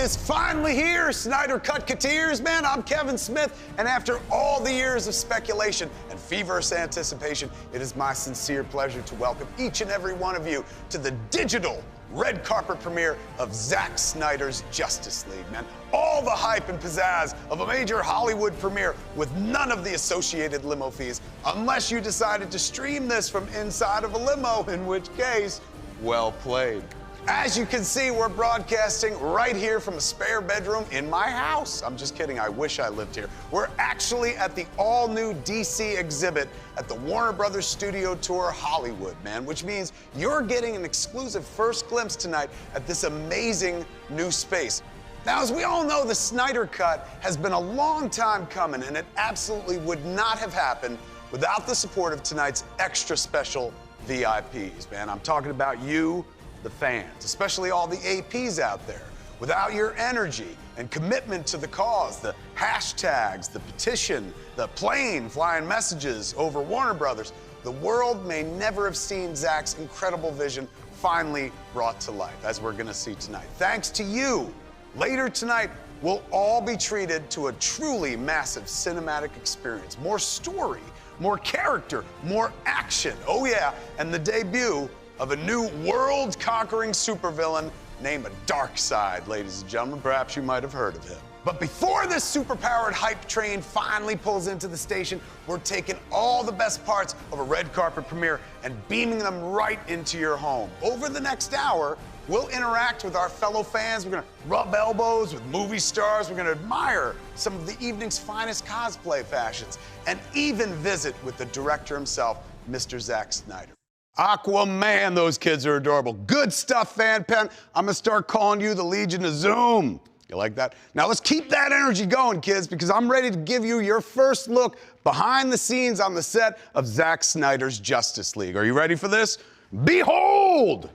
is finally here, Snyder Cut-Cateers, man. I'm Kevin Smith, and after all the years of speculation and feverish anticipation, it is my sincere pleasure to welcome each and every one of you to the digital red carpet premiere of Zack Snyder's Justice League, man. All the hype and pizzazz of a major Hollywood premiere with none of the associated limo fees, unless you decided to stream this from inside of a limo, in which case, well played. As you can see, we're broadcasting right here from a spare bedroom in my house. I'm just kidding, I wish I lived here. We're actually at the all-new DC exhibit at the Warner Brothers Studio Tour Hollywood, man, which means you're getting an exclusive first glimpse tonight at this amazing new space. Now, as we all know, the Snyder Cut has been a long time coming, and it absolutely would not have happened without the support of tonight's extra special VIPs, man. I'm talking about you, the fans, especially all the APs out there. Without your energy and commitment to the cause, the hashtags, the petition, the plane flying messages over Warner Brothers, the world may never have seen Zack's incredible vision finally brought to life, as we're gonna see tonight. Thanks to you, later tonight, we'll all be treated to a truly massive cinematic experience. More story, more character, more action. Oh yeah, and the debut of a new world-conquering supervillain named Darkseid, ladies and gentlemen. Perhaps you might have heard of him. But before this superpowered hype train finally pulls into the station, we're taking all the best parts of a red carpet premiere and beaming them right into your home. Over the next hour, we'll interact with our fellow fans. We're gonna rub elbows with movie stars. We're gonna admire some of the evening's finest cosplay fashions, and even visit with the director himself, Mr. Zack Snyder. Aquaman, those kids are adorable. Good stuff, Fan Pen. I'm gonna start calling you the Legion of Zoom. You like that? Now let's keep that energy going, kids, because I'm ready to give you your first look behind the scenes on the set of Zack Snyder's Justice League. Are you ready for this? Behold!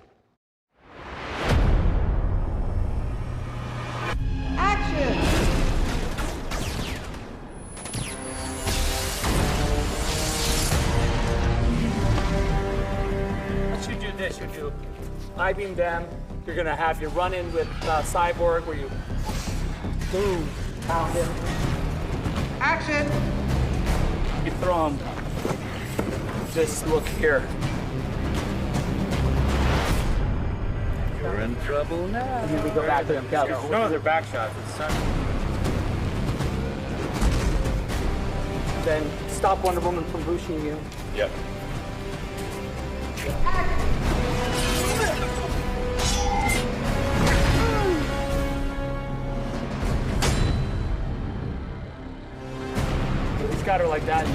Action! You do I-beam them. You're gonna have your run-in with Cyborg where you boom, pound him. Action! You throw him. Just look here. You're in trouble now. And then we go back to them. Go. No, they're back shots. Then stop Wonder Woman from pushing you. Yep. He's got her like that.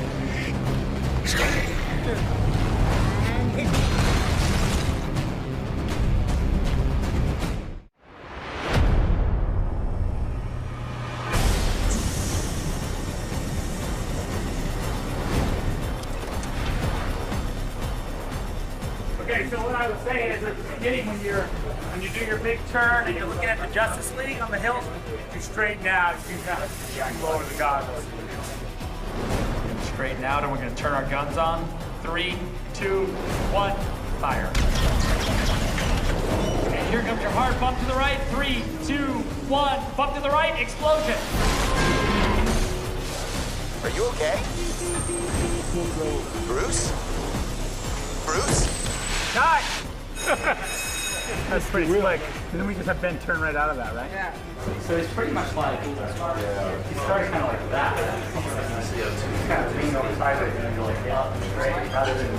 Okay, so what I was saying is at the beginning when you do your big turn and you're looking at the Justice League on the hill, you straighten out, you kind of lower the goggles. Straighten out, and we're going to turn our guns on. 3, 2, 1, fire. And here comes your hard bump to the right. 3, 2, 1, bump to the right, explosion. Are you okay? Bruce? Bruce? Cut! That's pretty slick. And then we just have Ben turn right out of that, right? Yeah. So it's pretty much like, he starts kind of like that. He's kind of leaning over sideways and then go like up and straight rather than...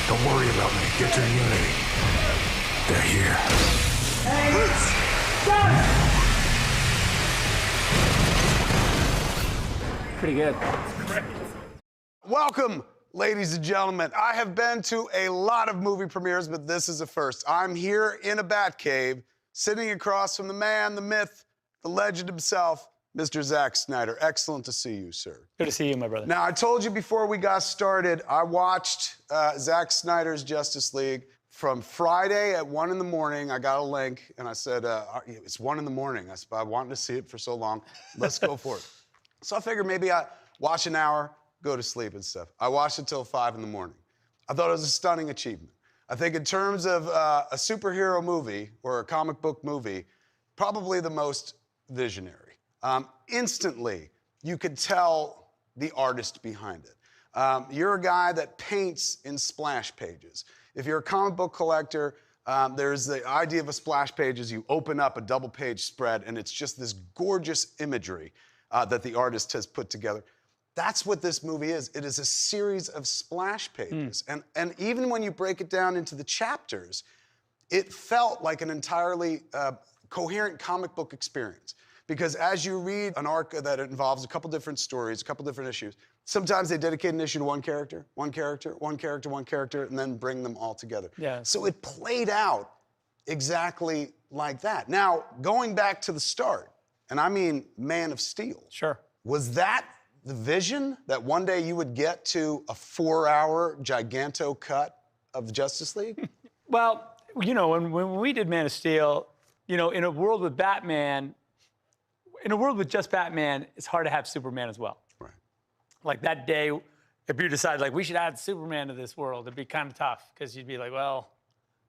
Don't worry about me. Get to Unity. They're here. Hey! Bruce! Pretty good. Welcome, ladies and gentlemen. I have been to a lot of movie premieres, but this is a first. I'm here in a bat cave, sitting across from the man, the myth, the legend himself, Mr. Zack Snyder. Excellent to see you, sir. Good to see you, my brother. Now, I told you before we got started, I watched Zack Snyder's Justice League from Friday at 1 in the morning. I got a link, and I said, it's 1 in the morning. I said, I wanted to see it for so long. Let's go for it. So I figured maybe I watch an hour, go to sleep and stuff. I watched it till 5 in the morning. I thought it was a stunning achievement. I think in terms of a superhero movie or a comic book movie, probably the most visionary. Instantly, you could tell the artist behind it. You're a guy that paints in splash pages. If you're a comic book collector, there's the idea of a splash page is you open up a double-page spread, and it's just this gorgeous imagery that the artist has put together. That's what this movie is. It is a series of splash pages. And even when you break it down into the chapters, it felt like an entirely coherent comic book experience. Because as you read an arc that involves a couple different stories, a couple different issues, sometimes they dedicate an issue to one character, one character, one character, one character, and then bring them all together. Yeah. So it played out exactly like that. Now, going back to the start, and I mean Man of Steel. Sure. Was that the vision that one day you would get to a 4-hour giganto cut of Justice League? Well, you know, when we did Man of Steel, you know, in a world with Batman, in a world with just Batman, it's hard to have Superman as well. Right. Like that day, if you decide like we should add Superman to this world, it'd be kind of tough because you'd be like, well,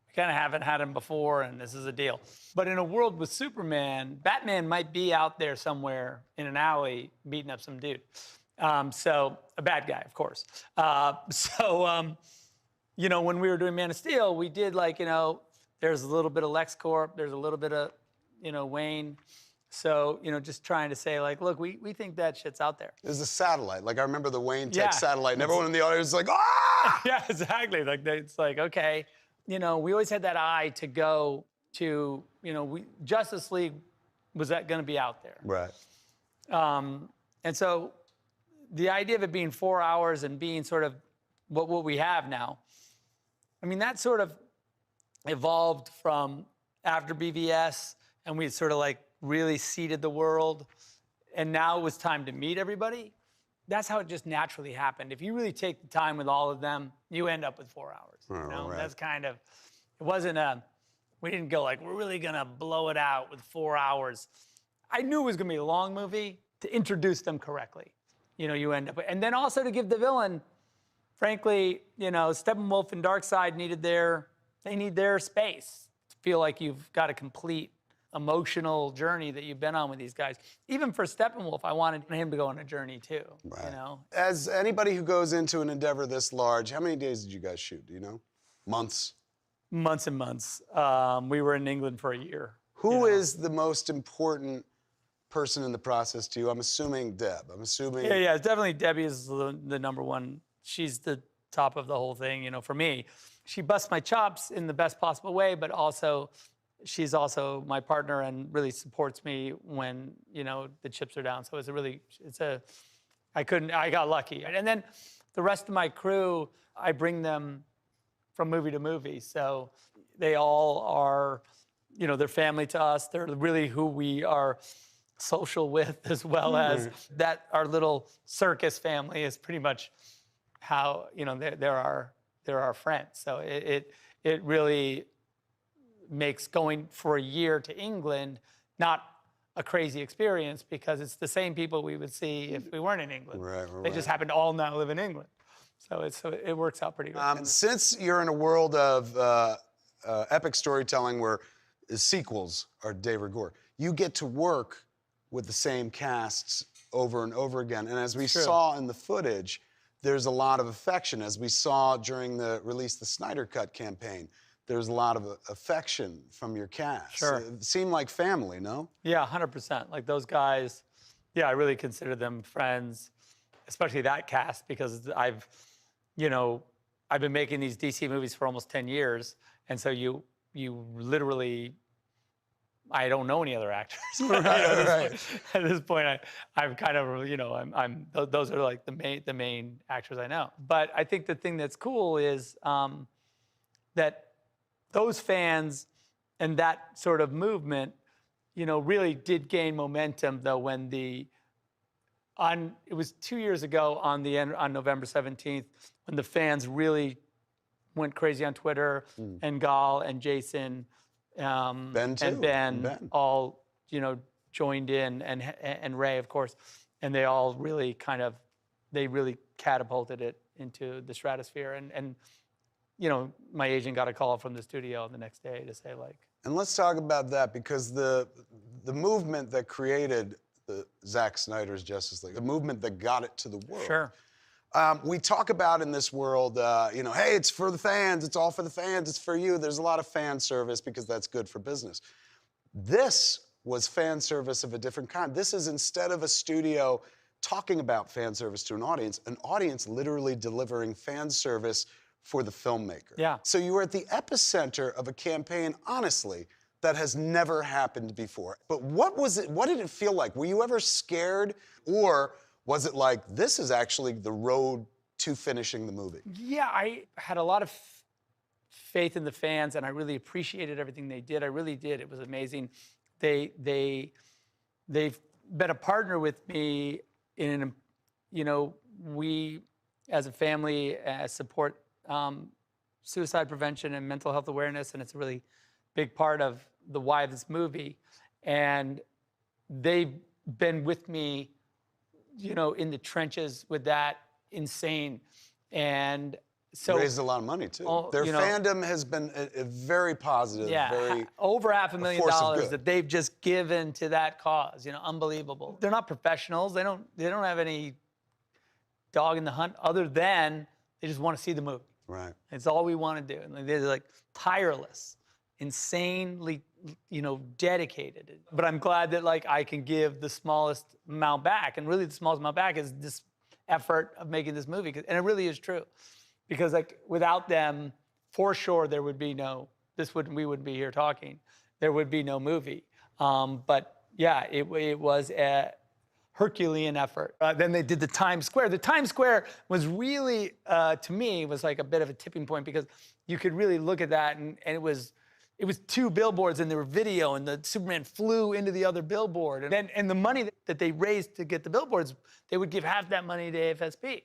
we kind of haven't had him before, and this is a deal. But in a world with Superman, Batman might be out there somewhere in an alley beating up some dude. So a bad guy, of course. You know, when we were doing Man of Steel, we did like, you know, there's a little bit of LexCorp, there's a little bit of, you know, Wayne. So, you know, just trying to say, like, look, we think that shit's out there. There's a satellite. Like, I remember the Wayne Tech Yeah. satellite, and everyone in the audience was like, ah! Yeah, exactly. Like, it's like, okay. You know, we always had that eye to go to, you know, Justice League was that going to be out there. Right. And so the idea of it being 4 hours and being sort of what we have now, I mean, that sort of evolved from after BVS, and we sort of like really seeded the world, and now it was time to meet everybody. That's how it just naturally happened. If you really take the time with all of them, you end up with 4 hours. You know? Right. That's kind of, it wasn't we didn't go like, we're really gonna blow it out with 4 hours. I knew it was gonna be a long movie to introduce them correctly. You know, you end up, and then also to give the villain, frankly, you know, Steppenwolf and Darkseid they need their space to feel like you've got a complete emotional journey that you've been on with these guys. Even for Steppenwolf, I wanted him to go on a journey too, Right. you know? As anybody who goes into an endeavor this large, how many days did you guys shoot? Do you know? Months? Months and months. We were in England for a year. Who is the most important person in the process to you? I'm assuming Deb. I'm assuming. Yeah, definitely Debbie is the number one. She's the top of the whole thing, you know, for me. She busts my chops in the best possible way, but also she's also my partner and really supports me when, you know, the chips are down. So I got lucky. And then the rest of my crew, I bring them from movie to movie. So they all are, you know, they're family to us. They're really who we are social with, as well as that our little circus family is pretty much how, you know, they're our friends. So it really makes going for a year to England not a crazy experience, because it's the same people we would see if we weren't in England. Right. They just happen to all now live in England. So it works out pretty good. Since you're in a world of epic storytelling where sequels are de rigueur, you get to work with the same casts over and over again. And as we saw in the footage, there's a lot of affection. As we saw during the release the Snyder Cut campaign, there's a lot of affection from your cast. Sure. It seemed like family, no? Yeah, 100%. Like those guys, yeah, I really consider them friends, especially that cast, because I've been making these DC movies for almost 10 years. And so you literally, I don't know any other actors. At this point, I'm kind of, you know, those are like the main actors I know. But I think the thing that's cool is that those fans and that sort of movement, you know, really did gain momentum though when it was 2 years ago on November 17th when the fans really went crazy on Twitter, and Gal and Jason Ben too. and Ben all, you know, joined in, and Ray, of course, and they all really really catapulted it into the stratosphere. And you know, my agent got a call from the studio the next day to say like. And let's talk about that, because the movement that created the Zack Snyder's Justice League, the movement that got it to the world. Sure. We talk about in this world, you know, hey, it's for the fans, it's all for the fans, it's for you. There's a lot of fan service because that's good for business. This was fan service of a different kind. This is, instead of a studio talking about fan service to an audience literally delivering fan service for the filmmaker. Yeah. So you were at the epicenter of a campaign, honestly, that has never happened before. But what was it, what did it feel like? Were you ever scared, or was it like, this is actually the road to finishing the movie? Yeah, I had a lot of faith in the fans, and I really appreciated everything they did. I really did. It was amazing. They've been a partner with me in, you know, we as a family support suicide prevention and mental health awareness, and it's a really big part of the why of this movie. And they've been with me, you know, in the trenches with that, insane. And so raised a lot of money too. Their you know, fandom has been a very positive, very over $500,000 good. that they've just given to that cause. You know, unbelievable. They're not professionals. They don't have any dog in the hunt other than they just want to see the movie. right. It's all we want to do. And they're like tireless, insanely, you know, dedicated. But I'm glad that like I can give the smallest amount back, and really the smallest amount back is this effort of making this movie, and it really is true. Because like without them, for sure there would be no, we wouldn't be here talking. There would be no movie. But yeah, it was a Herculean effort. Then they did the Times Square. The Times Square was really, to me, was like a bit of a tipping point, because you could really look at that, and it was 2 billboards, and there were video, and the Superman flew into the other billboard. And the money that they raised to get the billboards, they would give half that money to AFSP.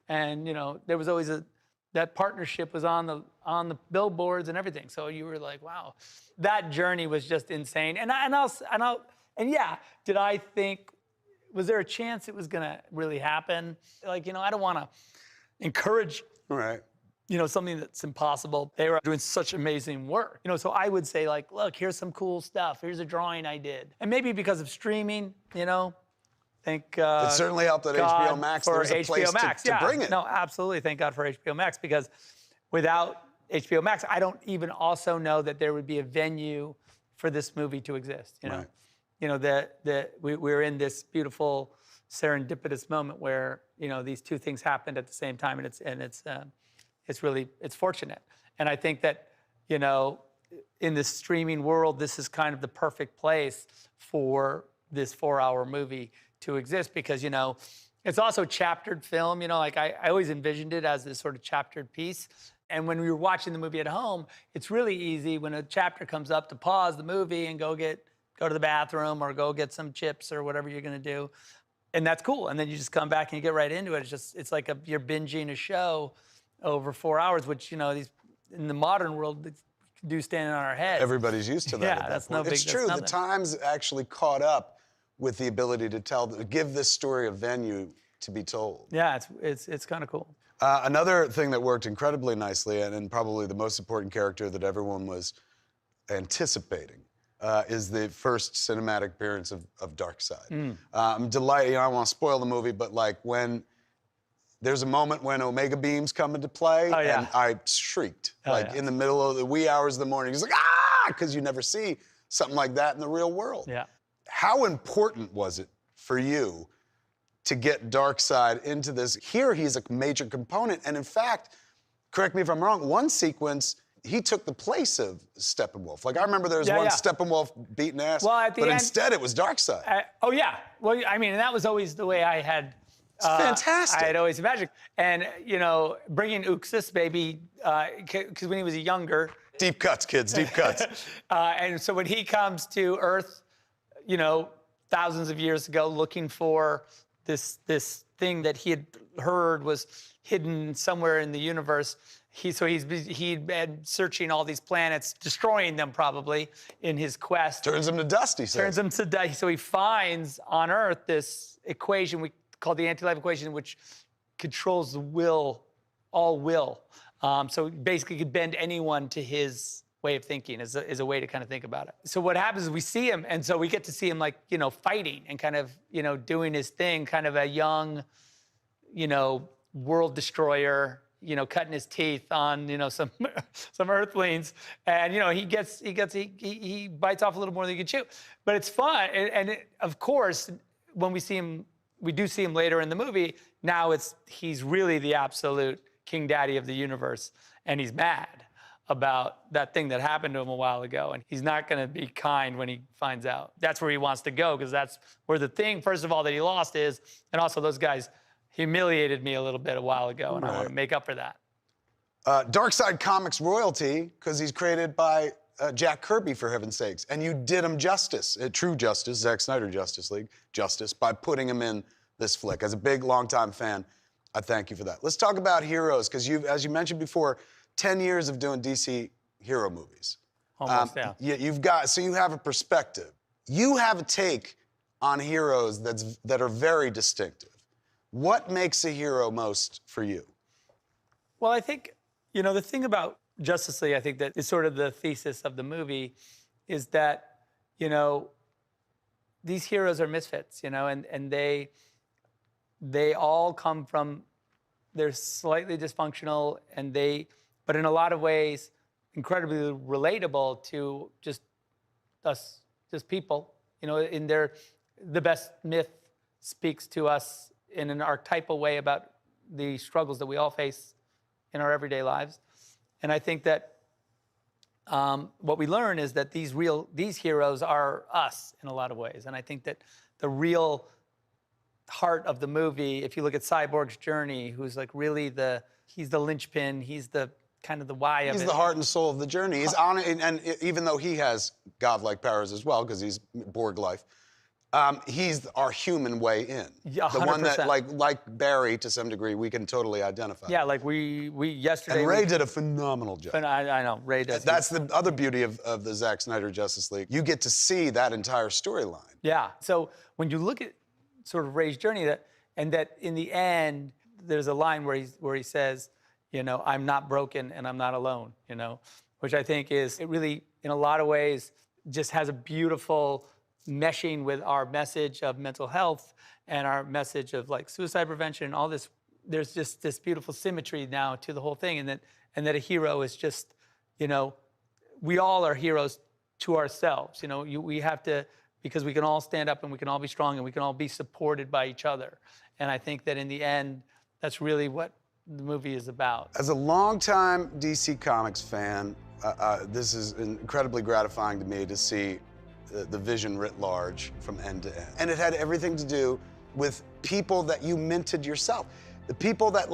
And you know, there was always that partnership was on the billboards and everything. So you were like, wow, that journey was just insane. And yeah, did I think, was there a chance it was gonna really happen? Like, you know, I don't wanna encourage, Right. you know, something that's impossible. They were doing such amazing work. You know, so I would say like, look, here's some cool stuff. Here's a drawing I did. And maybe because of streaming, you know, thank It certainly helped that God HBO Max, for there was a place HBO Max. to bring it. No, absolutely. Thank God for HBO Max, because without HBO Max, I don't even also know that there would be a venue for this movie to exist. You know, Right. you know we're in this beautiful serendipitous moment where, you know, these two things happened at the same time, and it's really fortunate. And I think that, you know, in the streaming world, this is kind of the perfect place for this 4-hour movie to exist, because, you know, it's also chaptered film. You know, like I always envisioned it as this sort of chaptered piece. And when we were watching the movie at home, it's really easy when a chapter comes up to pause the movie and go to the bathroom or go get some chips or whatever you're gonna do. And that's cool. And then you just come back and you get right into it. It's like you're binging a show over 4 hours, which, you know, in the modern world, do stand on our heads. Everybody's used to that. Yeah, at that that's point. no big. It's true. That's The Times actually caught up with the ability to give this story a venue to be told. Yeah, it's kind of cool. Another thing that worked incredibly nicely, and probably the most important character that everyone was anticipating, is the first cinematic appearance of Darkseid. I'm delighted. You know, I don't want to spoil the movie, but like when there's a moment when Omega beams come into play, and I shrieked in the middle of the wee hours of the morning. He's like, ah, because you never see something like that in the real world. Yeah. How important was it for you to get Darkseid into this? Here, he's a major component, and in fact, correct me if I'm wrong, one sequence, he took the place of Steppenwolf. Like, I remember there was one Steppenwolf beating ass, well, at the but end, instead it was Darkseid. Oh, yeah. Well, I mean, and that was always the way I had... It's fantastic. I had always imagined. And, you know, bringing Uxas, baby, because when he was younger... Deep cuts, kids, deep cuts. And so when he comes to Earth, you know, thousands of years ago, looking for this thing that he had heard was hidden somewhere in the universe, he'd been searching all these planets, destroying them probably in his quest. Turns him to dust, he says. Turns him to dust. So he finds on Earth this equation we call the anti-life equation, which controls the will, all will. So basically could bend anyone to his way of thinking is a way to kind of think about it. So what happens is we see him, and so we get to see him like, fighting and kind of, doing his thing, kind of a young, world destroyer, cutting his teeth on, some earthlings, and he bites off a little more than he can chew, but it's fun, and of course, when we do see him later in the movie. Now he's really the absolute king daddy of the universe, and he's mad about that thing that happened to him a while ago, and he's not going to be kind when he finds out. That's where he wants to go, because that's where the thing, first of all, that he lost is, and also those guys humiliated me a little bit a while ago, and I want to make up for that. Darkside Comics royalty, because he's created by Jack Kirby, for heaven's sakes, and you did him justice, true justice, Zack Snyder Justice League justice, by putting him in this flick. As a big, longtime fan, I thank you for that. Let's talk about heroes, because as you mentioned before, 10 years of doing DC hero movies. Almost, yeah. You have a perspective. You have a take on heroes that are very distinctive. What makes a hero most for you? Well, I think, the thing about Justice League, I think that is sort of the thesis of the movie, is that, these heroes are misfits, and they all come from, they're slightly dysfunctional, but in a lot of ways, incredibly relatable to just us, just people. The best myth speaks to us in an archetypal way about the struggles that we all face in our everyday lives. And I think that what we learn is that these heroes are us in a lot of ways. And I think that the real heart of the movie, if you look at Cyborg's journey, who's like really he's the linchpin, he's the kind of the why of it. He's the heart and soul of the journey. He's on it, and even though he has godlike powers as well, because he's Borg-life, he's our human way in. Yeah, 100%. The one that, like Barry, to some degree, we can totally identify. Yeah, like we yesterday. And Ray did a phenomenal job. I know, Ray does. That's the other beauty of the Zack Snyder Justice League. You get to see that entire storyline. Yeah. So when you look at sort of Ray's journey, that in the end, there's a line where he says, I'm not broken and I'm not alone, which I think it really, in a lot of ways, just has a beautiful meshing with our message of mental health and our message of like suicide prevention and all this. There's just this beautiful symmetry now to the whole thing, and that a hero is just, we all are heroes to ourselves. We have to, because we can all stand up and we can all be strong and we can all be supported by each other. And I think that in the end, that's really what the movie is about. As a longtime DC Comics fan, this is incredibly gratifying to me to see the vision writ large from end to end. And it had everything to do with people that you minted yourself. The people that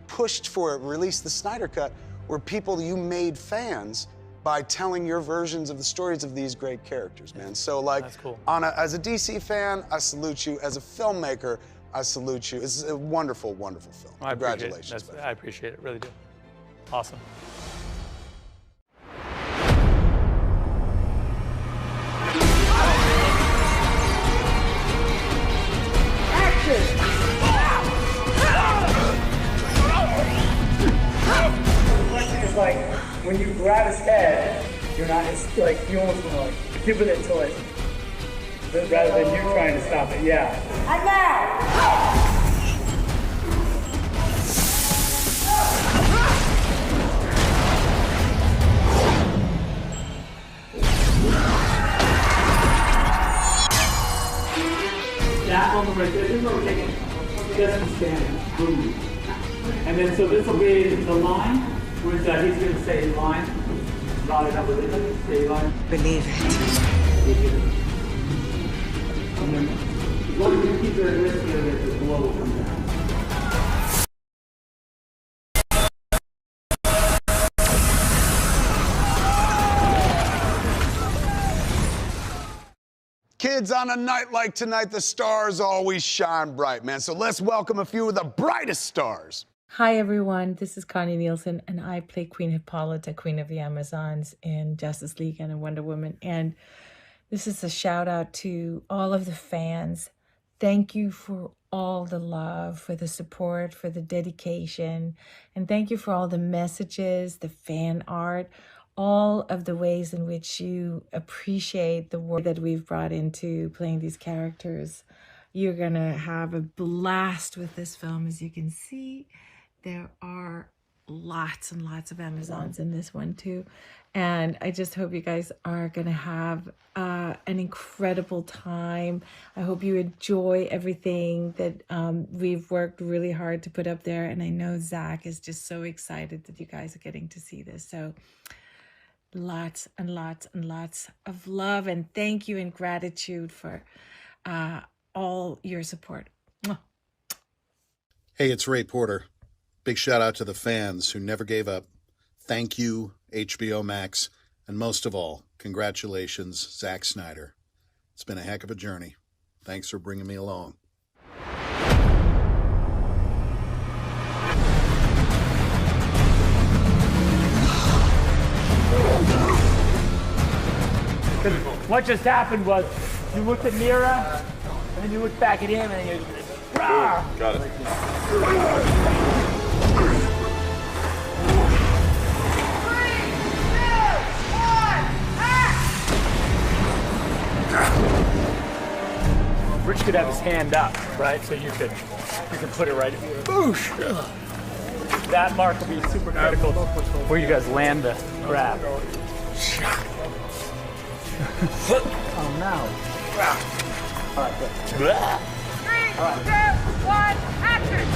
pushed for it, released the Snyder Cut, were people you made fans by telling your versions of the stories of these great characters, man. So that's cool. As a DC fan, I salute you. As a filmmaker, I salute you. It's a wonderful, wonderful film. Well, Congratulations. I appreciate it, really do. Awesome. Action! It's like when you grab his head, you're not, it's like you almost want to giving it to it rather than you trying to stop it. Yeah. And now! That moment right there, this is what we're taking. Just stand. Boom. And then so this will be the line, where he's going to say line. Line it up with it. Say line. Believe it. And then as long as you keep your wrist here, the blow will come down. Kids, on a night like tonight, the stars always shine bright, man. So let's welcome a few of the brightest stars. Hi, everyone. This is Connie Nielsen, and I play Queen Hippolyta, Queen of the Amazons in Justice League and in Wonder Woman. And this is a shout out to all of the fans Thank you for all the love, for the support, for the dedication, and thank you for all the messages, the fan art, all of the ways in which you appreciate the work that we've brought into playing these characters. You're gonna have a blast with this film. As you can see, there are lots and lots of Amazons in this one too. And I just hope you guys are gonna have an incredible time. I hope you enjoy everything that we've worked really hard to put up there. And I know Zack is just so excited that you guys are getting to see this. So lots and lots and lots of love and thank you and gratitude for all your support. Mwah. Hey, it's Ray Porter. Big shout out to the fans who never gave up. Thank you, HBO Max. And most of all, congratulations, Zack Snyder. It's been a heck of a journey. Thanks for bringing me along. What just happened was you looked at Mira, and then you looked back at him, and then you Rawr! Got it. Rich could have his hand up, right? So you could put it right. Boosh! That mark will be super critical where you guys land the grab. Oh no. All right, good. 3, 2, 1, action!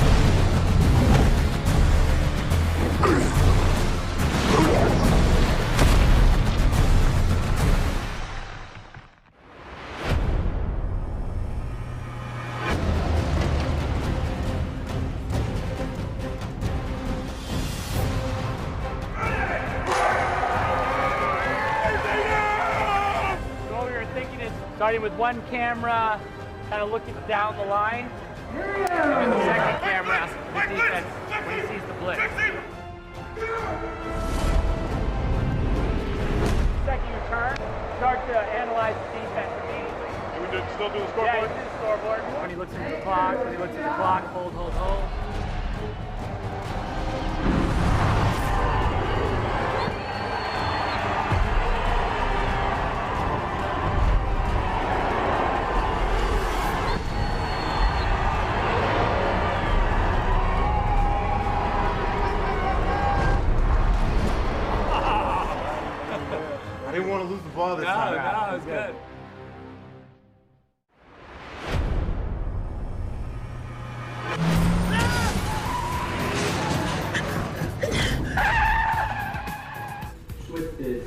Starting with one camera, kind of looking down the line, and then the second camera, the defense, when he sees the blitz. Second you turn, start to analyze the defense immediately. And we still do the scoreboard? Yeah, you do the scoreboard. When he looks at the clock, hold, hold, hold. I didn't want to lose the ball this time. No, it was good. Switch it,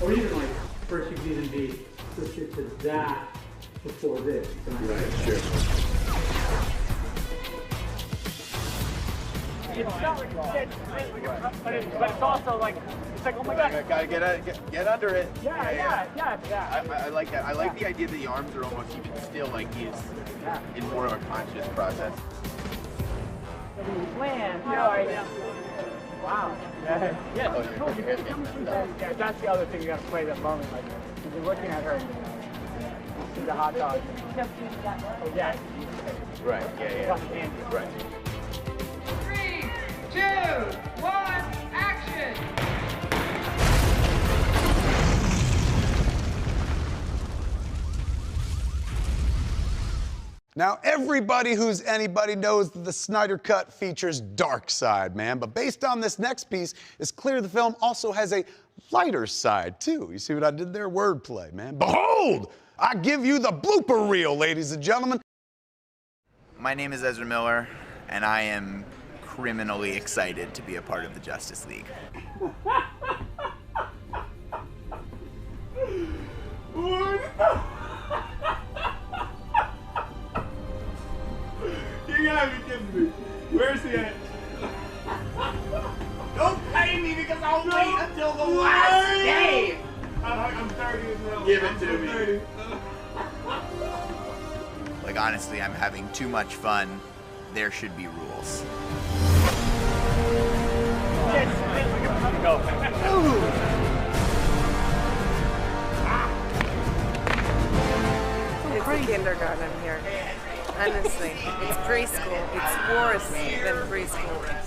or even like first you can even be switch it to that before this. Right, sure. It's not like but it's also like it's like, oh my god. Gotta get under it. Yeah. I like that. I like the idea that the arms are almost even still, like he's in more of a conscious process. Plan. Wow. Yeah. Yeah, that's the other thing you got to play that moment. Like, you're looking at her. See the hot dog. Oh, yeah. Right. Yeah. Right. 3, 2, 1, action! Now, everybody who's anybody knows that the Snyder Cut features dark side, man. But based on this next piece, it's clear the film also has a lighter side, too. You see what I did there? Wordplay, man. Behold! I give you the blooper reel, ladies and gentlemen. My name is Ezra Miller, and I am criminally excited to be a part of the Justice League. You gotta be kidding me. Where's he at? Don't pay me because I'll wait until the last day! I'm 30 as well. Give it to I'm me. 30. Like, honestly, I'm having too much fun. There should be rules. Go. So crazy. kindergarten here. Honestly, it's preschool. It's worse than preschool.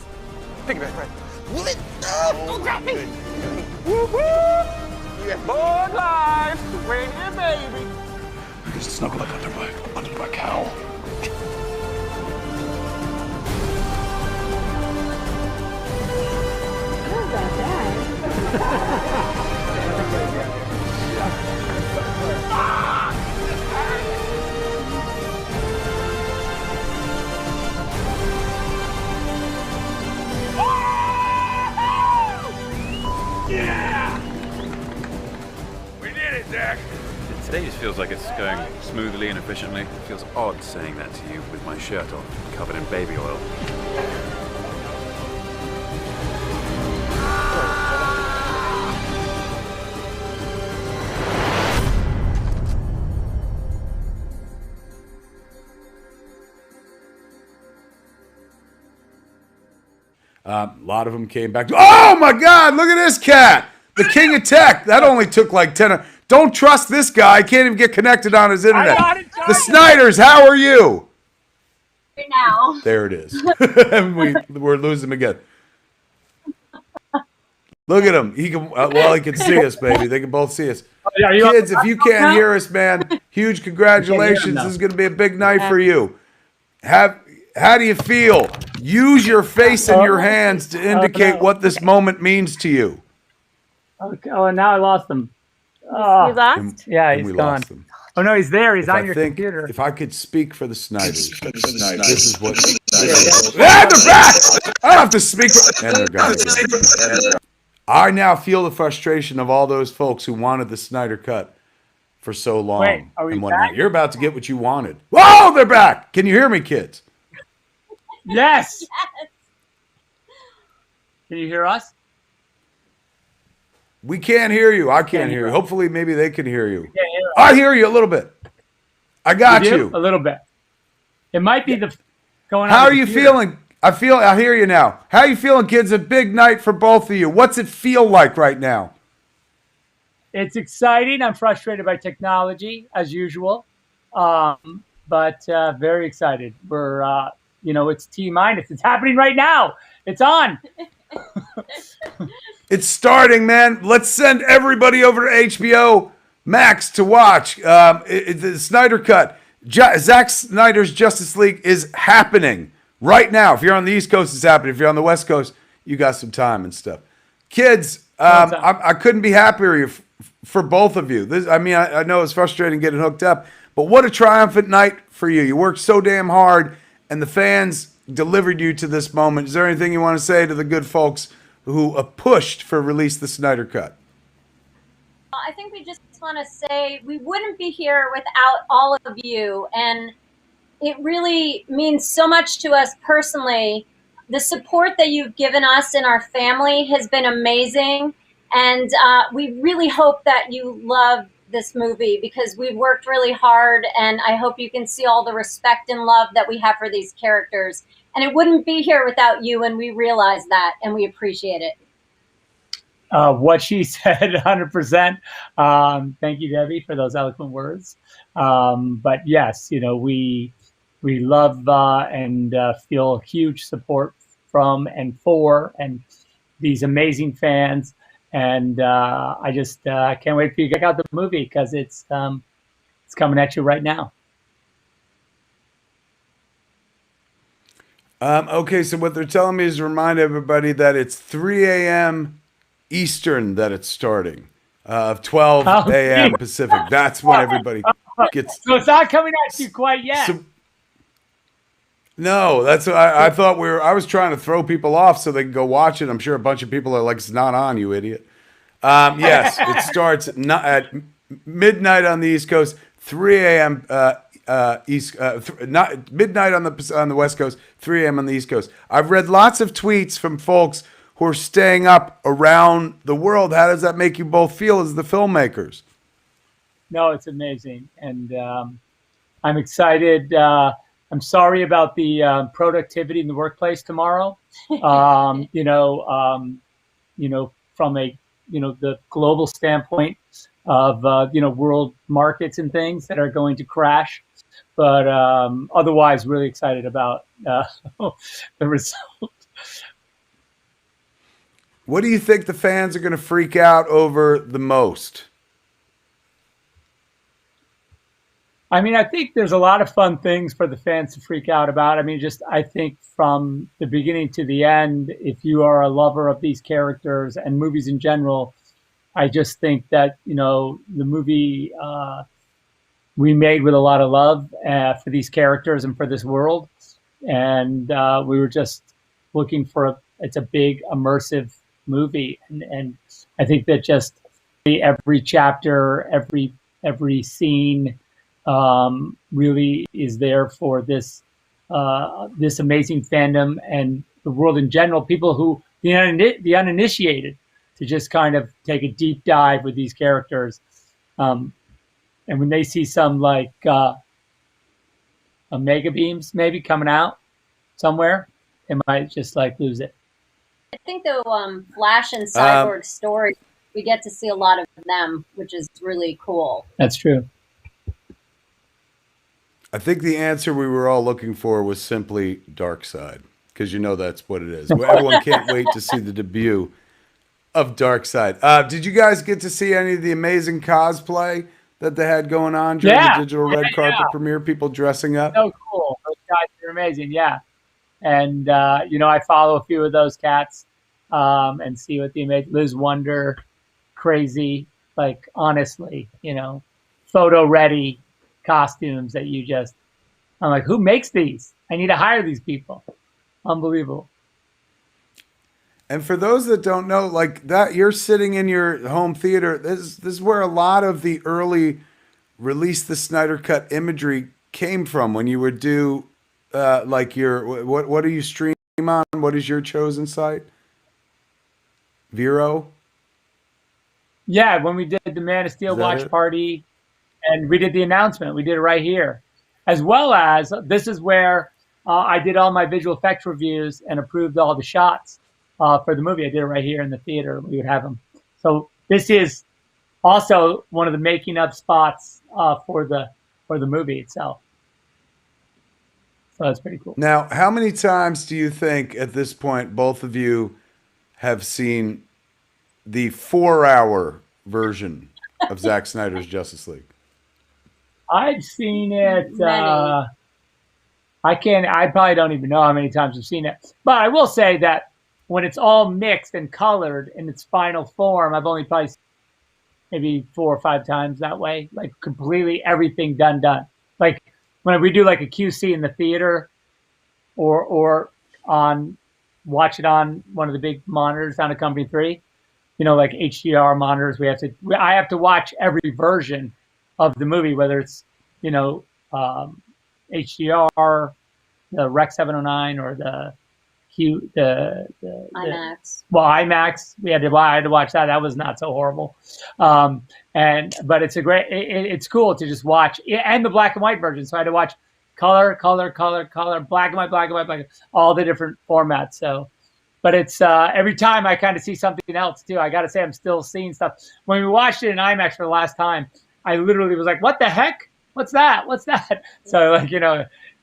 Think about it, right? Don't drop me! Whoop, whoop! You got bug life! Bring here, baby! Just snuggle up under my cowl. Yeah! We did it, Zack! Today just feels like it's going smoothly and efficiently. It feels odd saying that to you with my shirt off, covered in baby oil. A lot of them came back. Oh my God! Look at this cat, the king of tech. That only took like 10. Don't trust this guy. I can't even get connected on his internet. The Snyders, how are you? Right now. There it is. We're losing him again. Look at him. He can. Well, he can see us, baby. They can both see us. Kids, if you can't hear us, man, huge congratulations. This is going to be a big night for you. How do you feel? Use your face and your hands to indicate what this moment means to you. Okay. Oh, and now I lost him. Oh. You lost? Yeah, he's gone. Oh no, he's there. He's on your computer. If I could speak for the Snyders, this is what. Yeah, they're back. I don't have to speak. And they're gone. I now feel the frustration of all those folks who wanted the Snyder cut for so long. Wait, are we back? You're about to get what you wanted. Whoa, they're back. Can you hear me, kids? Yes. Can you hear us? We can't hear you. I can't hear you. Hopefully, maybe they can hear you. Hear I hear you a little bit. I got you. A little bit. It might be the going on. How are you feeling? I hear you now. How are you feeling, kids? A big night for both of you. What's it feel like right now? It's exciting. I'm frustrated by technology as usual, but very excited. We're, it's T-minus. It's happening right now. It's on. It's starting, man. Let's send everybody over to HBO Max to watch. The Snyder Cut. Zack Snyder's Justice League is happening right now. If you're on the East Coast, it's happening. If you're on the West Coast, you got some time and stuff. Kids, I couldn't be happier for both of you. I know it's frustrating getting hooked up, but what a triumphant night for you. You worked so damn hard, and the fans delivered you to this moment. Is there anything you want to say to the good folks who pushed for release the Snyder Cut? I think we just want to say we wouldn't be here without all of you, and it really means so much to us personally. The support that you've given us and our family has been amazing, and we really hope that you love this movie because we've worked really hard, and I hope you can see all the respect and love that we have for these characters. And it wouldn't be here without you, and we realize that, and we appreciate it. What she said, 100%. Thank you, Debbie, for those eloquent words. But yes, we love and feel huge support from and for and these amazing fans. And I just can't wait for you to check out the movie because it's coming at you right now. Okay, so what they're telling me is to remind everybody that it's 3 a.m. Eastern that it's starting, 12 a.m. Pacific. That's when everybody gets. So it's not coming at you quite yet. No, that's what I thought I was trying to throw people off so they can go watch it. I'm sure a bunch of people are like, it's not on, you idiot. Yes, it starts at midnight on the East Coast, 3 a.m. Midnight on the West Coast, 3 a.m. on the East Coast. I've read lots of tweets from folks who are staying up around the world. How does that make you both feel as the filmmakers? No, it's amazing, and I'm excited. I'm sorry about the productivity in the workplace tomorrow. From a the global standpoint of world markets and things that are going to crash. But otherwise, really excited about the result. What do you think the fans are going to freak out over the most? I mean, I think there's a lot of fun things for the fans to freak out about. I mean, I think from the beginning to the end, if you are a lover of these characters and movies in general, I just think that, the movie we made with a lot of love for these characters and for this world. And we were just looking for it's a big immersive movie. And I think that just every chapter, every scene, really is there for this amazing fandom and the world in general. People who the uninitiated to just kind of take a deep dive with these characters, and when they see some like mega beams maybe coming out somewhere, they might just like lose it. I think the Flash and Cyborg story, we get to see a lot of them, which is really cool. That's true. I think the answer we were all looking for was simply Darkseid, because that's what it is. Everyone can't wait to see the debut of Darkseid. Did you guys get to see any of the amazing cosplay that they had going on during the digital red carpet premiere? People dressing up. So cool. Those guys are amazing. Yeah. And, I follow a few of those cats and see what the amazing Liz Wonder, crazy, like, honestly, photo ready costumes that I'm like, who makes these? I need to hire these people. Unbelievable. And for those that don't know, like that, you're sitting in your home theater. This is where a lot of the early release the Snyder Cut imagery came from. When you would do like what do you stream on? What is your chosen site? Vero? Yeah, when we did the Man of Steel watch party and we did the announcement, we did it right here. As well as, this is where I did all my visual effects reviews and approved all the shots for the movie. I did it right here in the theater. We would have them. So this is also one of the making of spots for the movie itself. So that's pretty cool. Now, how many times do you think at this point both of you have seen the 4-hour version of Zack Snyder's Justice League? I've seen it. I probably don't even know how many times I've seen it. But I will say that when it's all mixed and colored in its final form, I've only probably seen maybe 4 or 5 times that way, like completely everything done. Like when we do like a QC in the theater or watch it on one of the big monitors on a Company 3, like HDR monitors, I have to watch every version of the movie, whether it's, HDR, the Rec 709 or the IMAX. IMAX. I had to watch that. That was not so horrible. But it's it's cool to just watch, and the black and white version. So I had to watch color, black and white, all the different formats. So, but it's every time I kind of see something else too. I got to say, I'm still seeing stuff. When we watched it in IMAX for the last time, I literally was like, what the heck? What's that? So like,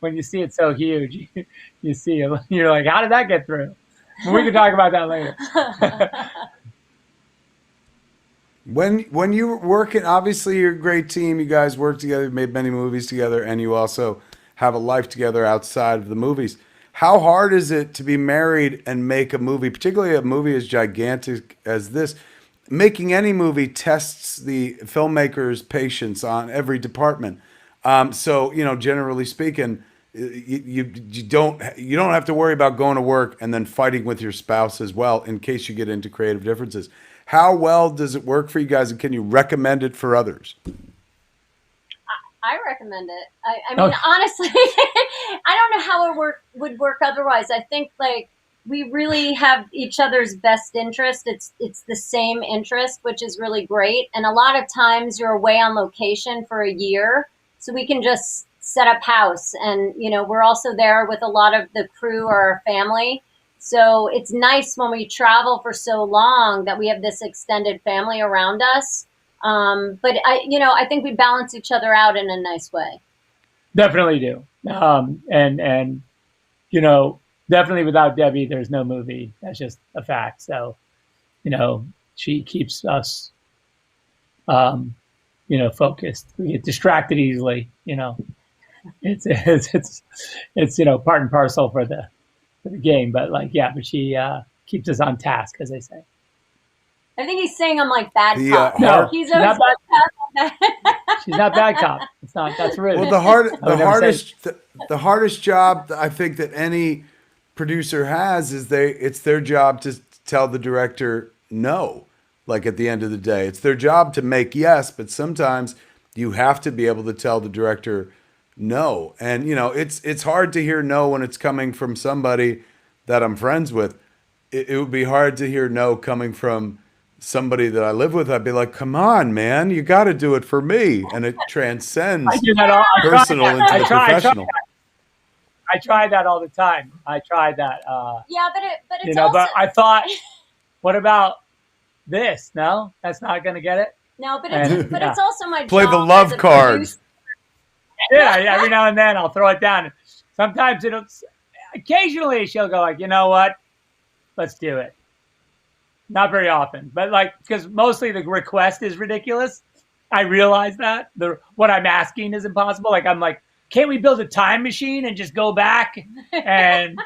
when you see it so huge, you see it, you're like, how did that get through? We can talk about that later. When you were working, obviously you're a great team. You guys work together, made many movies together, and you also have a life together outside of the movies. How hard is it to be married and make a movie, particularly a movie as gigantic as this? Making any movie tests the filmmaker's patience on every department. So, generally speaking, you don't have to worry about going to work and then fighting with your spouse as well in case you get into creative differences. How well does it work for you guys, and can you recommend it for others? I recommend it. I mean, honestly, I don't know how it would work otherwise. I think like we really have each other's best interest. It's the same interest, which is really great. And a lot of times you're away on location for a year, so we can just set up house. And, we're also there with a lot of the crew or our family. So it's nice when we travel for so long that we have this extended family around us. But I think we balance each other out in a nice way. Definitely do. And you know, definitely without Debbie, there's no movie. That's just a fact. So, you know, she keeps us, you know, focused. We get distracted easily. You know, it's you know, part and parcel for the game. But like, yeah, but she keeps us on task, as they say. I think he's saying I'm like bad cop. No, he's she's not always bad. She's not bad cop. It's not. That's rude. Well, the hardest job I think that any producer has is it's their job to tell the director no. Like at the end of the day, it's their job to make yes, but sometimes you have to be able to tell the director no. And you know, it's hard to hear no when it's coming from somebody that I'm friends with. It would be hard to hear no coming from somebody that I live with. I'd be like, come on, man, you got to do it for me. And it transcends personal into the professional. I try that all the time. I try that. Yeah, but it's you know, also... but I thought, what about this? No, that's not going to get it. No, but it's also my play job the love as a card. producer. Yeah, every now and then I'll throw it down. Sometimes occasionally she'll go like, you know what? Let's do it. Not very often, but like, because mostly the request is ridiculous. I realize that what I'm asking is impossible. Like, I'm like, can't we build a time machine and just go back and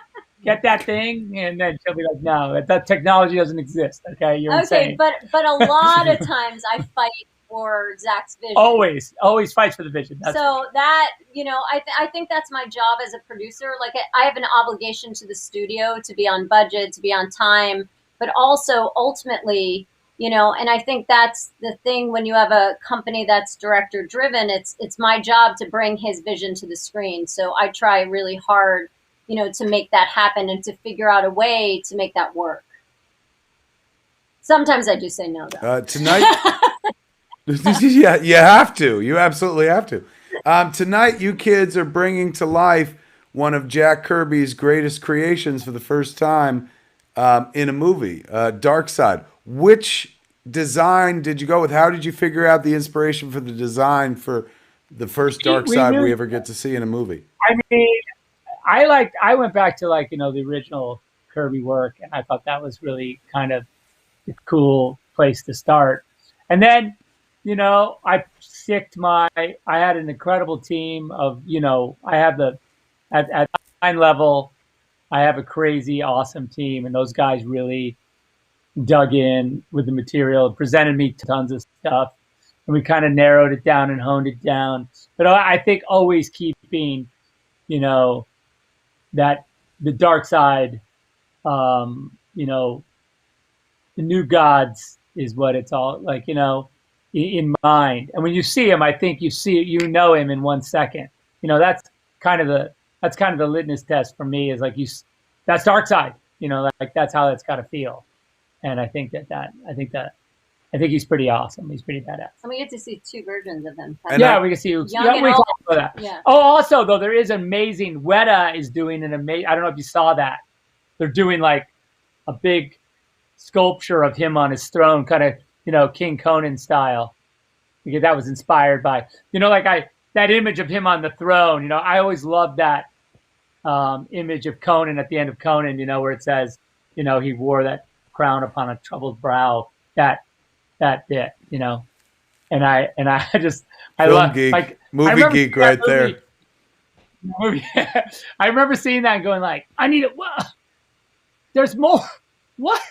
get that thing? And then she'll be like, no, that technology doesn't exist. Okay, you're insane. But a lot of times I fight for Zack's vision. Always fights for the vision. So that, you know, I think that's my job as a producer. Like, I have an obligation to the studio to be on budget, to be on time, but also ultimately, you know, and I think that's the thing when you have a company that's director driven, it's my job to bring his vision to the screen. So I try really hard, you know, to make that happen and to figure out a way to make that work. Sometimes I do say no, though. Tonight, yeah, you have to. You absolutely have to. Tonight, you kids are bringing to life one of Jack Kirby's greatest creations for the first time in a movie, Dark Side. Which design did you go with? How did you figure out the inspiration for the design for the first Dark Side we ever get to see in a movie? I mean, I went back to, like, you know, the original Kirby work, and I thought that was really kind of a cool place to start. And then, you know, I had an incredible team of, you know, I have at line level, I have a crazy awesome team, and those guys really dug in with the material, presented me tons of stuff, and we kind of narrowed it down and honed it down. But I think always keeping, you know, that the dark side, you know, the new gods is what it's all like, you know, in mind. And when you see him, I think you know him in 1 second. You know, that's kind of the litmus test for me, is like, that's Dark Side, you know, like that's how that's got to feel. And I think I think he's pretty awesome. He's pretty badass. And we get to see 2 versions of him. Yeah, we can see you. Young We and talked old. about that. Yeah. Oh, also though, there is amazing. Weta is doing an amazing. I don't know if you saw that. They're doing like a big sculpture of him on his throne, kind of, you know, King Conan style. Because that was inspired by, you know, like that image of him on the throne. You know, I always loved that image of Conan at the end of Conan. You know, where it says, you know, he wore that crown upon a troubled brow. That bit, you know, and I love geek. like Movie geek right there. Movie. I remember seeing that and going like, I need it. There's more. What?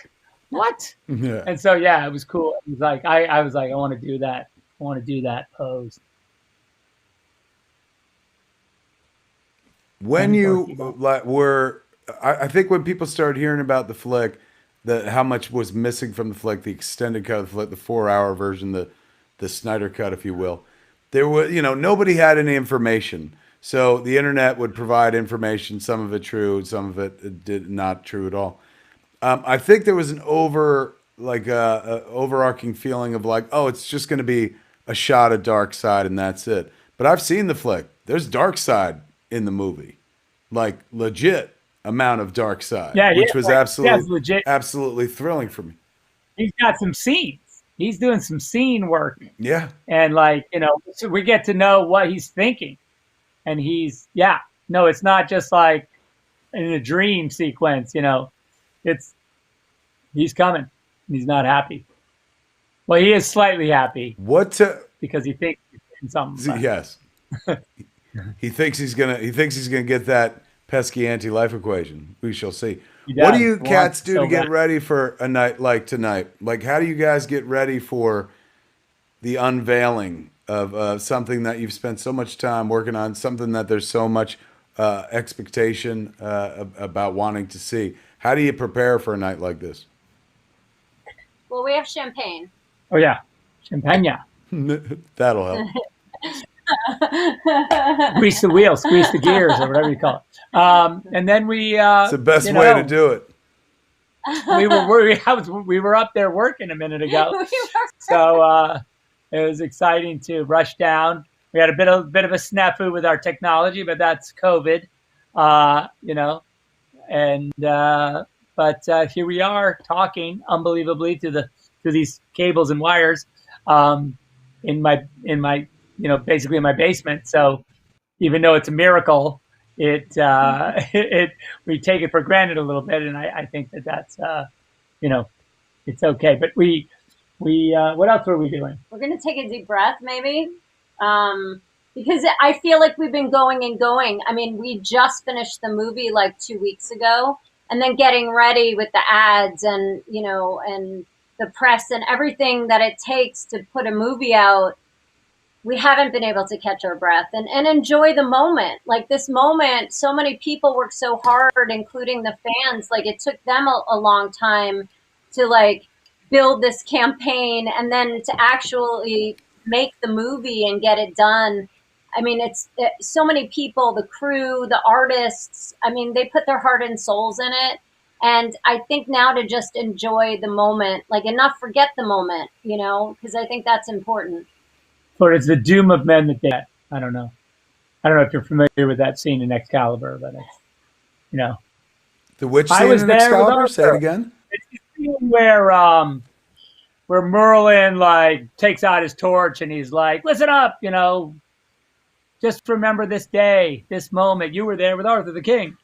Yeah. And so yeah, it was cool. It was like I was like, I want to do that. I want to do that pose. When you were, I think when people started hearing about the flick, how much was missing from the flick, the extended cut of the flick, the 4-hour version, the Snyder cut, if you will, there was, you know, nobody had any information. So the internet would provide information, some of it true, some of it did not true at all. I think there was an overarching feeling of like, oh, it's just going to be a shot of Dark Side and that's it. But I've seen the flick. There's Dark Side in the movie, like legit amount of Dark Side, which was absolutely thrilling for me. He's got some scenes. He's doing some scene work. Yeah. And like, you know, so we get to know what he's thinking. and he's no, it's not just like in a dream sequence, he's coming. He's not happy. Well, he is slightly happy. Because he thinks he's doing something. Yes. He thinks he's gonna get that pesky anti-life equation. We shall see. What do you cats do to get ready for a night like tonight? Like, how do you guys get ready for the unveiling of something that you've spent so much time working on, something that there's so much expectation about wanting to see? How do you prepare for a night like this? Well, we have champagne. Oh yeah, champagne. That'll help. Grease the wheel, squeeze the gears, or whatever you call it. And then we. It's the best way to do it. We were up there working a minute ago, so it was exciting to rush down. We had a bit of a snafu with our technology, but that's COVID, And but here we are talking unbelievably through these cables and wires in my basically in my basement. So even though it's a miracle, we take it for granted a little bit, and I think that's it's okay. But we what else were we doing? We're gonna take a deep breath, maybe, because I feel like we've been going and going. I mean, we just finished the movie like 2 weeks ago, and then getting ready with the ads and and the press and everything that it takes to put a movie out. We haven't been able to catch our breath and enjoy the moment. Like this moment, so many people work so hard, including the fans. Like it took them a long time to like build this campaign and then to actually make the movie and get it done. I mean, it's so many people, the crew, the artists. I mean, they put their heart and souls in it. And I think now to just enjoy the moment, like and not forget the moment, because I think that's important. For it's the doom of men that they. I don't know if you're familiar with that scene in Excalibur, but it's, The which scene in Excalibur? Say it again. It's the scene where Merlin like takes out his torch and he's like, "Listen up, just remember this day, this moment. You were there with Arthur the King."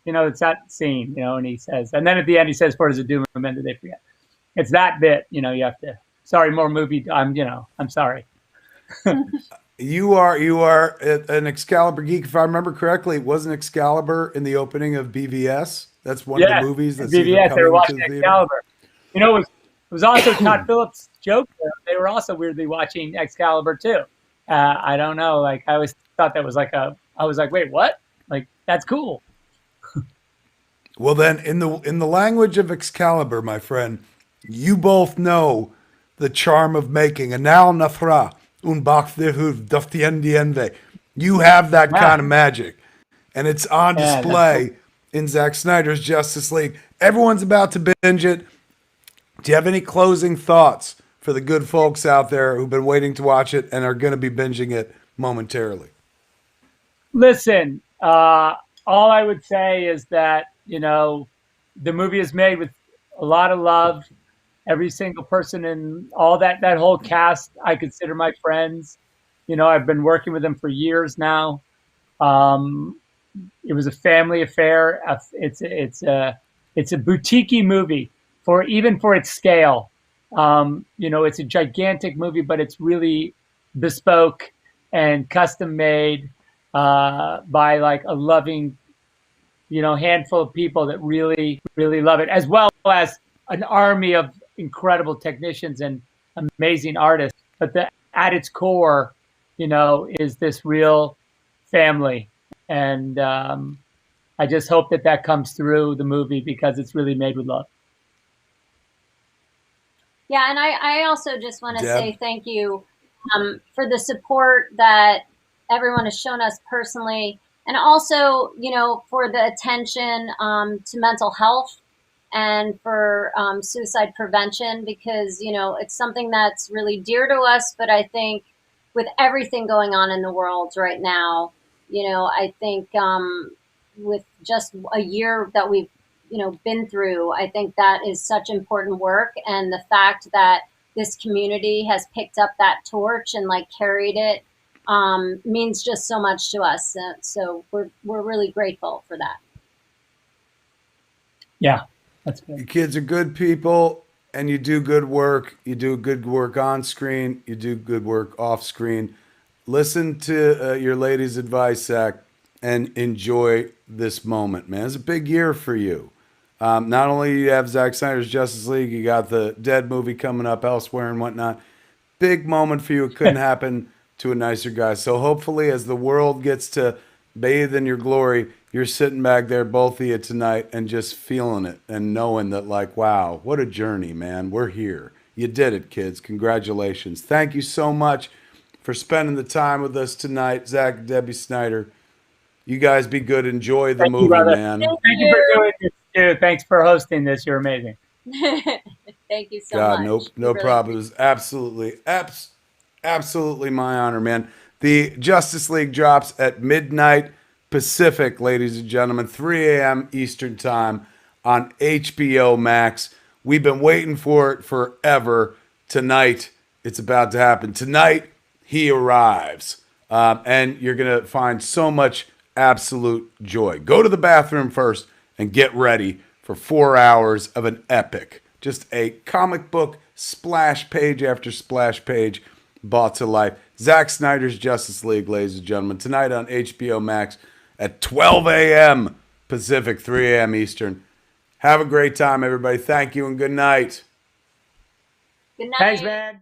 It's that scene, and he says, and then at the end he says, "For it's a doom of men that they forget." It's that bit, you have to. Sorry, more movie. I'm sorry. You are an Excalibur geek. If I remember correctly, wasn't Excalibur in the opening of BVS? That's one of the movies that's BVS. They were watching Excalibur. It was also Todd Phillips' joke. They were also weirdly watching Excalibur too. I don't know. Like I always thought that was I was like, wait, what? Like that's cool. Well, then, in the language of Excalibur, my friend, you both know the charm of making a nal nafra un bach. You have that kind of magic, and it's on display in Zack Snyder's Justice League. Everyone's about to binge it. Do you have any closing thoughts for the good folks out there who've been waiting to watch it and are going to be binging it momentarily? Listen, all I would say is that, the movie is made with a lot of love. Every single person in all that whole cast, I consider my friends. I've been working with them for years now. It was a family affair. It's a boutique-y movie even for its scale. It's a gigantic movie, but it's really bespoke and custom made by like a loving, handful of people that really, really love it, as well as an army of incredible technicians and amazing artists. But at its core, is this real family. And I just hope that comes through the movie because it's really made with love. Yeah, and I also just want to say thank you for the support that everyone has shown us personally, and also, for the attention to mental health and for suicide prevention, because, it's something that's really dear to us. But I think with everything going on in the world right now, I think with just a year that we've, been through, I think that is such important work. And the fact that this community has picked up that torch and like carried it means just so much to us. So we're really grateful for that. Yeah, that's You good. kids are good people, and you do good work. You do good work on screen. You do good work off screen. Listen to your lady's advice, Zach, and enjoy this moment, man. It's a big year for you. Not only do you have Zack Snyder's Justice League, you got the Dead movie coming up elsewhere and whatnot. Big moment for you. It couldn't happen to a nicer guy. So hopefully, as the world gets to bathe in your glory, you're sitting back there, both of you tonight, and just feeling it and knowing that, like, wow, what a journey, man. We're here. You did it, kids. Congratulations. Thank you so much for spending the time with us tonight, Zack and Debbie Snyder. You guys be good. Enjoy the Thank you, movie, brother. man. Thank Thank you for doing this, dude. Thanks for hosting this. You're amazing. Thank you so God, much. no We really problem. It was absolutely my honor, man. The Justice League drops at midnight Pacific, ladies and gentlemen, 3 a.m. Eastern Time on HBO Max. We've been waiting for it forever. Tonight, it's about to happen. Tonight, he arrives. And you're going to find so much absolute joy. Go to the bathroom first and get ready for 4 hours of an epic. Just a comic book splash page after splash page brought to life. Zack Snyder's Justice League, ladies and gentlemen, tonight on HBO Max at 12 a.m. Pacific, 3 a.m. Eastern. Have a great time, everybody. Thank you and good night. Good night. Thanks, man.